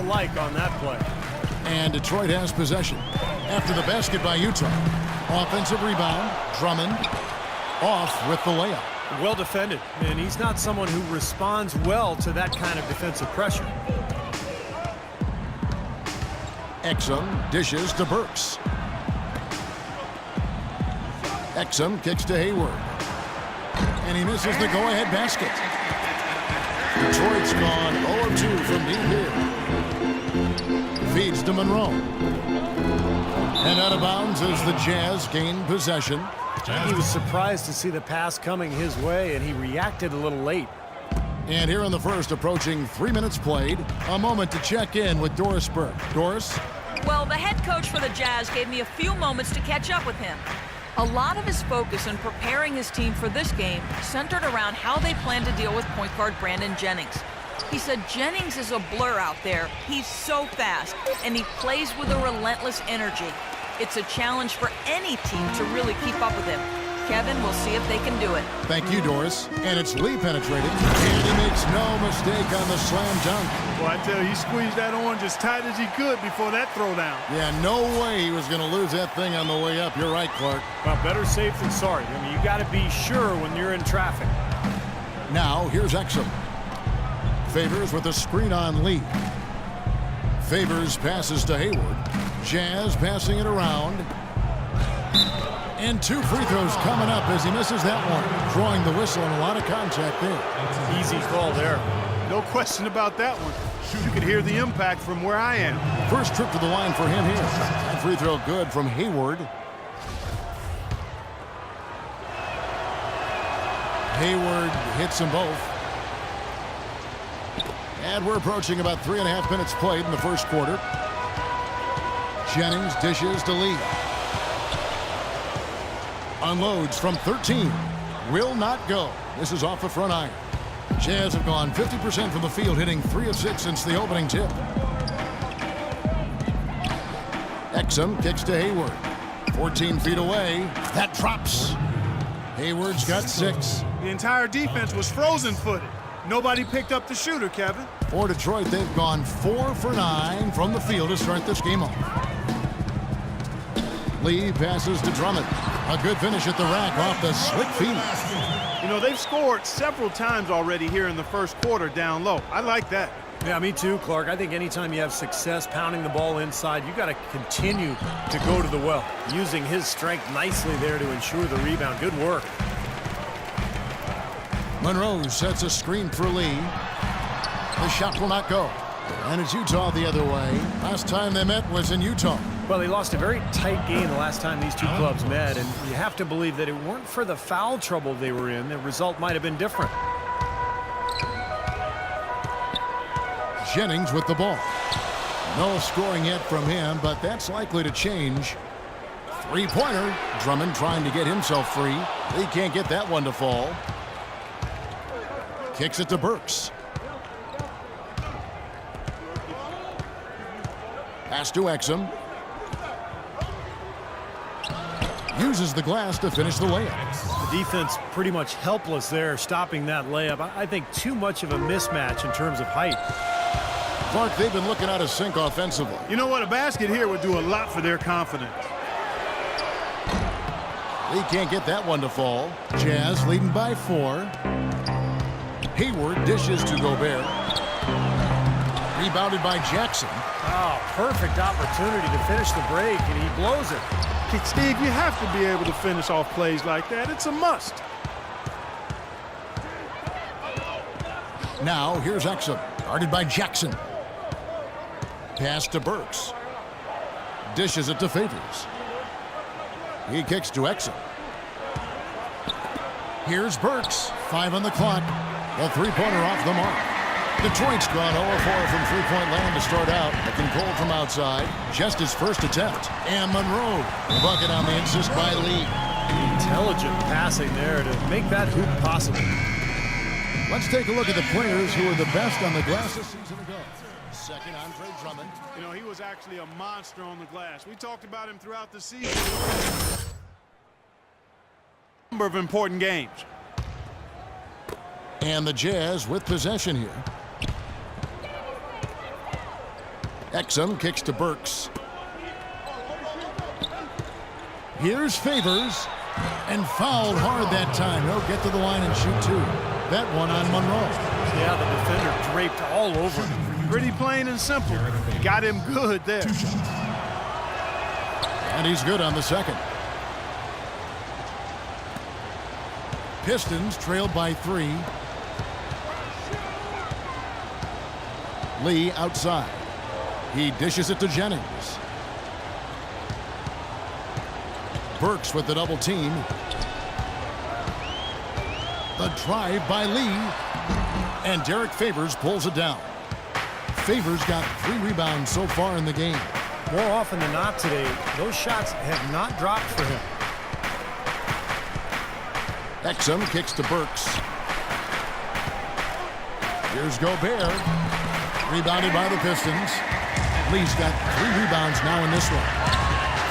to like on that play. And Detroit has possession. After the basket by Utah. Offensive rebound. Drummond off with the layup. Well defended, and he's not someone who responds well to that kind of defensive pressure. Exum dishes to Burks. Exum kicks to Hayward. And he misses the go-ahead basket. Detroit's gone 0-2 from deep here. Feeds to Monroe. And out of bounds as the Jazz gain possession. He was surprised to see the pass coming his way, and he reacted a little late. And here in the first, approaching 3 minutes played, a moment to check in with Doris Burke. Doris? Well, the head coach for the Jazz gave me a few moments to catch up with him. A lot of his focus in preparing his team for this game centered around how they plan to deal with point guard Brandon Jennings. He said Jennings is a blur out there. He's so fast, and he plays with a relentless energy. It's a challenge for any team to really keep up with him. Kevin, we'll see if they can do it. Thank you, Doris. And it's Lee penetrating, and he makes no mistake on the slam dunk. Well, I tell you, he squeezed that orange as tight as he could before that throwdown. Yeah, no way he was going to lose that thing on the way up. You're right, Clark. Well, better safe than sorry. I mean, you got to be sure when you're in traffic. Now, here's Exum. Favors with a screen on Lee. Favors passes to Hayward. Jazz passing it around. And 2 free throws coming up as he misses that one. Drawing the whistle and a lot of contact there. Easy call there. No question about that one. You could hear the impact from where I am. First trip to the line for him here. And free throw good from Hayward. Hayward hits them both. And we're approaching about 3.5 minutes played in the first quarter. Jennings dishes to Lee. Unloads from 13. Will not go. This is off the front iron. Jazz have gone 50% from the field, hitting 3 of 6 since the opening tip. Exum kicks to Hayward. 14 feet away. That drops. Hayward's got 6. The entire defense was frozen-footed. Nobody picked up the shooter, Kevin. For Detroit, they've gone 4 for 9 from the field to start this game off. Lee passes to Drummond. A good finish at the rack off the slick feet. You know, they've scored several times already here in the first quarter down low. I like that. Yeah, me too, Clark. I think anytime you have success pounding the ball inside, you got to continue to go to the well. Using his strength nicely there to ensure the rebound. Good work. Monroe sets a screen for Lee. The shot will not go. And it's Utah the other way. Last time they met was in Utah. Well, they lost a very tight game the last time these two clubs met, and you have to believe that it weren't for the foul trouble they were in, the result might have been different. Jennings with the ball. No scoring yet from him, but that's likely to change. Three-pointer. Drummond trying to get himself free. He can't get that one to fall. Kicks it to Burks. Pass to Exum. Uses the glass to finish the layup. The defense pretty much helpless there, stopping that layup. I think too much of a mismatch in terms of height. Clark, they've been looking out of sync offensively. You know what? A basket here would do a lot for their confidence. He can't get that one to fall. Jazz leading by 4. Hayward dishes to Gobert. Rebounded by Jackson. Oh, perfect opportunity to finish the break, and he blows it. Steve, you have to be able to finish off plays like that. It's a must. Now, here's Exum, guarded by Jackson. Pass to Burks. Dishes it to Favors. He kicks to Exum. Here's Burks. 5 on the clock. The three-pointer off the mark. Detroit's gone 0-4 from three-point land to start out. A control from outside. Just his first attempt. And Monroe. Bucket on the insist by Lee. Intelligent passing there to make that hoop possible. Let's take a look at the players who are the best on the glass this season ago. Second, Andre Drummond. You know, he was actually a monster on the glass. We talked about him throughout the season. Number of important games. And the Jazz with possession here. Exum kicks to Burks. Here's Favors. And fouled hard that time. He'll get to the line and shoot two. That one on Monroe. Yeah, the defender draped all over him. Pretty plain and simple. Got him good there. And he's good on the second. Pistons trailed by 3. Lee outside. He dishes it to Jennings. Burks with the double team. The drive by Lee. And Derek Favors pulls it down. Favors got 3 rebounds so far in the game. More often than not today, those shots have not dropped for him. Exum kicks to Burks. Here's Gobert. Rebounded by the Pistons. Lee's got 3 rebounds now in this one.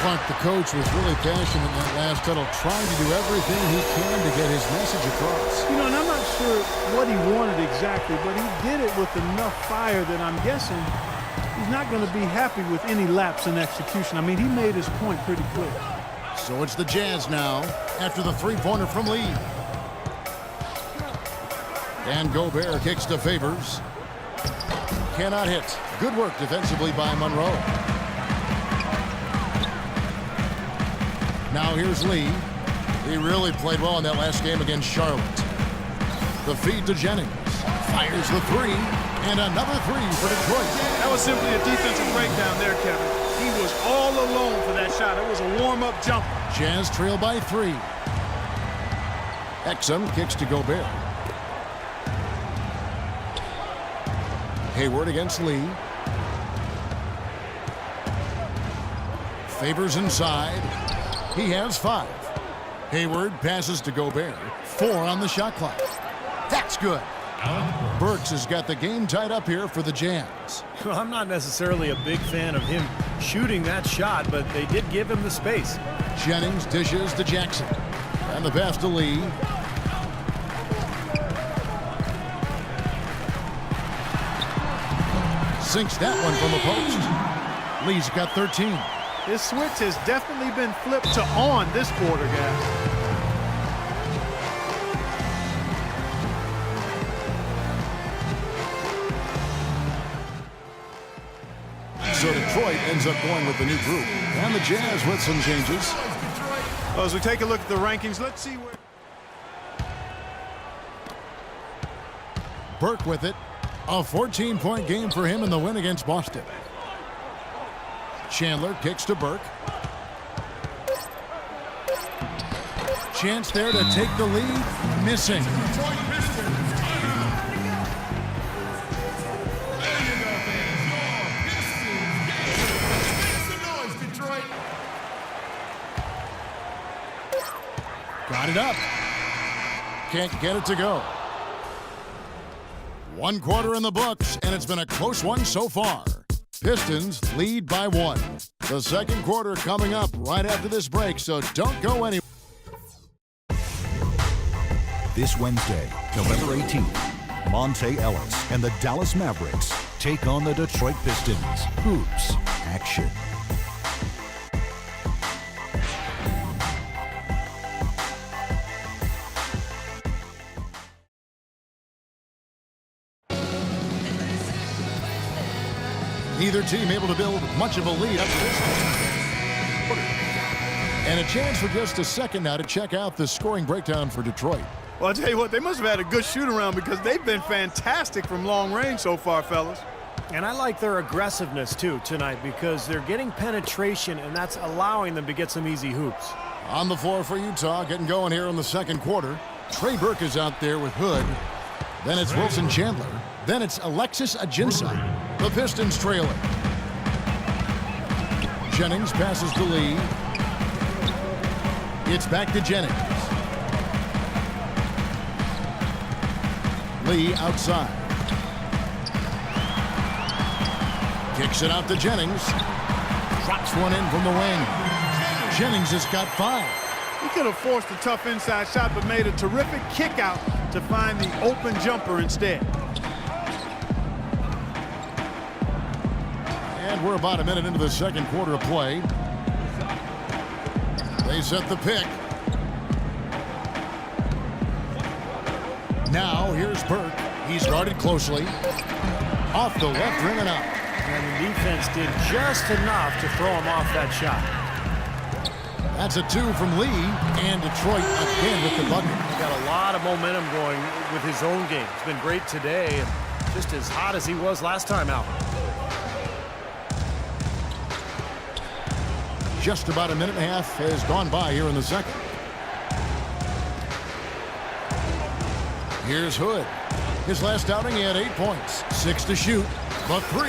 Clark, the coach, was really passionate in that last huddle, trying to do everything he can to get his message across. You know, and I'm not sure what he wanted exactly, but he did it with enough fire that I'm guessing he's not going to be happy with any lapse in execution. I mean, he made his point pretty clear. So it's the Jazz now after the 3-pointer from Lee. And Gobert kicks to Favors. Cannot hit. Good work defensively by Monroe. Now here's Lee. He really played well in that last game against Charlotte. The feed to Jennings. Fires the 3. And another 3 for Detroit. That was simply a defensive breakdown there, Kevin. He was all alone for that shot. It was a warm-up jumper. Jazz trail by 3. Exum kicks to Gobert. Hayward against Lee. Favors inside. He has 5. Hayward passes to Gobert. 4 on the shot clock. That's good. Burks has got the game tied up here for the Jazz. Well, I'm not necessarily a big fan of him shooting that shot, but they did give him the space. Jennings dishes to Jackson. And the pass to Lee. Sinks that one from the post. Lee's got 13. This switch has definitely been flipped to on this quarter, guys. So Detroit ends up going with the new group. And the Jazz with some changes. Well, as we take a look at the rankings, let's see where... Burke with it. A 14-point game for him in the win against Boston. Chandler kicks to Burke. Chance there to take the lead. Missing. Got it up. Can't get it to go. 1 quarter in the books, and it's been a close one so far. Pistons lead by 1. The second quarter coming up right after this break, so don't go anywhere. This Wednesday, November 18th, Monte Ellis and the Dallas Mavericks take on the Detroit Pistons. Hoops action. Neither team able to build much of a lead up to this point. And a chance for just a second now to check out the scoring breakdown for Detroit. Well, I'll tell you what, they must have had a good shoot-around because they've been fantastic from long range so far, fellas. And I like their aggressiveness, too, tonight because they're getting penetration, and that's allowing them to get some easy hoops. On the floor for Utah, getting going here in the second quarter. Trey Burke is out there with Hood. Then it's Wilson Chandler. Then it's Alexis Ajinça. The Pistons trailing. Jennings passes to Lee. It's back to Jennings. Lee outside. Kicks it out to Jennings. Drops one in from the wing. Jennings has got 5. He could have forced a tough inside shot, but made a terrific kick out to find the open jumper instead. And we're about a minute into the second quarter of play. They set the pick. Now here's Burke. He's guarded closely. Off the left rim and out. And the defense did just enough to throw him off that shot. That's a 2 from Lee. And Detroit again with the bucket. He's got a lot of momentum going with his own game. He's been great today and just as hot as he was last time out. Just about a minute and a half has gone by here in the second. Here's Hood. His last outing, he had 8 points. 6 to shoot. The 3.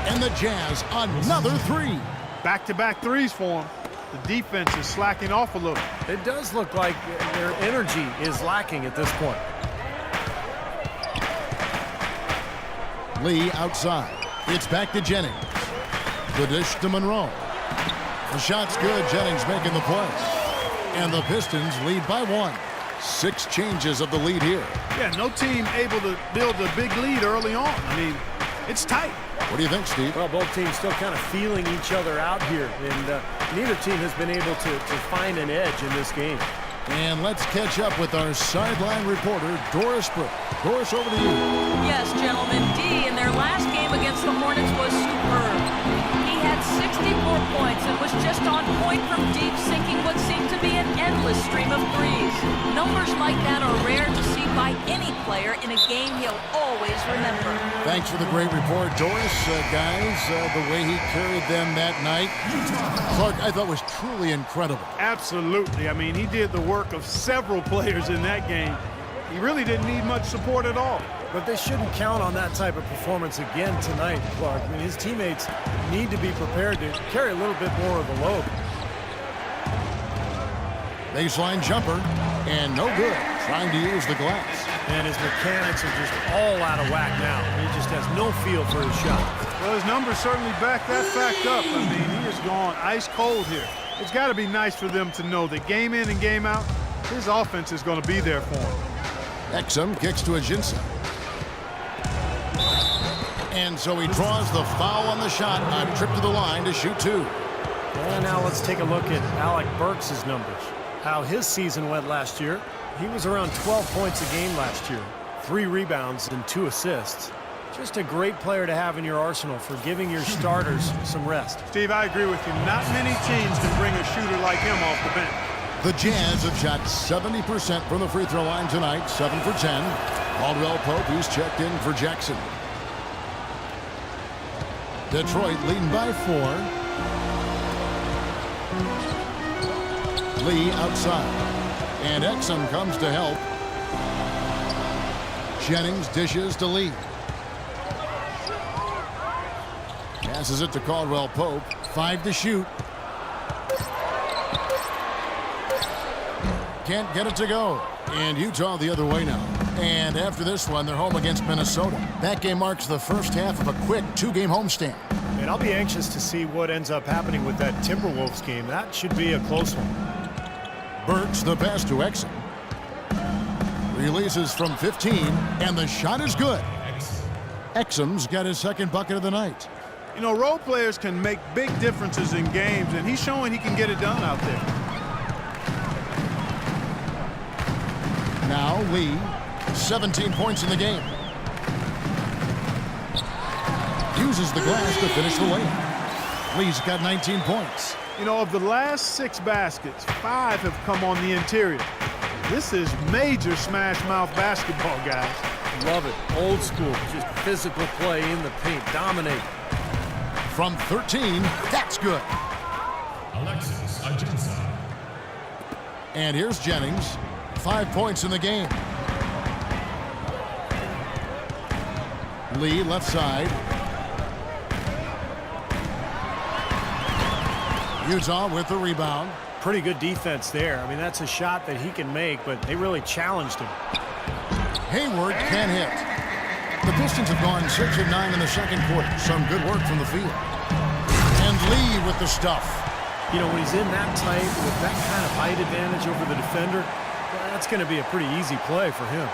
And the Jazz, another 3. Back-to-back threes for him. The defense is slacking off a little. It does look like their energy is lacking at this point. Lee outside. It's back to Jennings. The dish to Monroe. The shot's good. Jennings making the play. And the Pistons lead by 1. 6 changes of the lead here. Yeah, no team able to build a big lead early on. I mean, it's tight. What do you think, Steve? Well, both teams still kind of feeling each other out here, and neither team has been able to find an edge in this game. And let's catch up with our sideline reporter, Doris Burke. Doris, over to you. Yes, gentlemen, D in their last game against the Hornets was superb. He had 64 points and was just on point from deep, sinking what seemed to be an endless stream of threes. Numbers like that are rare to see by any player in a game he'll always remember. Thanks for the great report, Doris. Guys, the way he carried them that night, Clark, I thought was truly incredible. Absolutely. I mean, he did the work of several players in that game. He really didn't need much support at all. But they shouldn't count on that type of performance again tonight, Clark. I mean, his teammates need to be prepared to carry a little bit more of the load. Baseline jumper, and no good. Trying to use the glass. And his mechanics are just all out of whack now. He just has no feel for his shot. Well, his numbers certainly back that fact up. I mean, he has gone ice cold here. It's got to be nice for them to know that game in and game out, his offense is going to be there for him. Exum kicks to Ajinça. And so he draws the foul on the shot. A trip to the line to shoot 2. And now let's take a look at Alec Burks' numbers. How his season went last year. He was around 12 points a game last year. 3 rebounds and 2 assists. Just a great player to have in your arsenal for giving your starters some rest. Steve, I agree with you. Not many teams can bring a shooter like him off the bench. The Jazz have shot 70% from the free throw line tonight, 7 for 10. Caldwell Pope, he's checked in for Jackson. Detroit leading by 4. Lee outside. And Exum comes to help. Jennings dishes to Lee. Passes it to Caldwell Pope. 5 to shoot. Can't get it to go. And Utah the other way now. And after this one, they're home against Minnesota. That game marks the first half of a quick 2-game homestand. And I'll be anxious to see what ends up happening with that Timberwolves game. That should be a close one. Burks the pass to Exum. Releases from 15, and the shot is good. Exum's got his second bucket of the night. You know, role players can make big differences in games, and he's showing he can get it done out there. Now Lee, 17 points in the game. Uses the glass to finish the layup. Lee's got 19 points. You know, of the last 6 baskets, 5 have come on the interior. This is major smash-mouth basketball, guys. Love it. Old school. Just physical play in the paint. Dominate. From 13, that's good. Alexis Ajinça. And here's Jennings. 5 points in the game. Lee left side. Utah with the rebound. Pretty good defense there. I mean, that's a shot that he can make, but they really challenged him. Hayward can't hit. The Pistons have gone 6 of 9 in the second quarter. Some good work from the field. And Lee with the stuff. You know, when he's in that tight with that kind of height advantage over the defender, that's going to be a pretty easy play for him.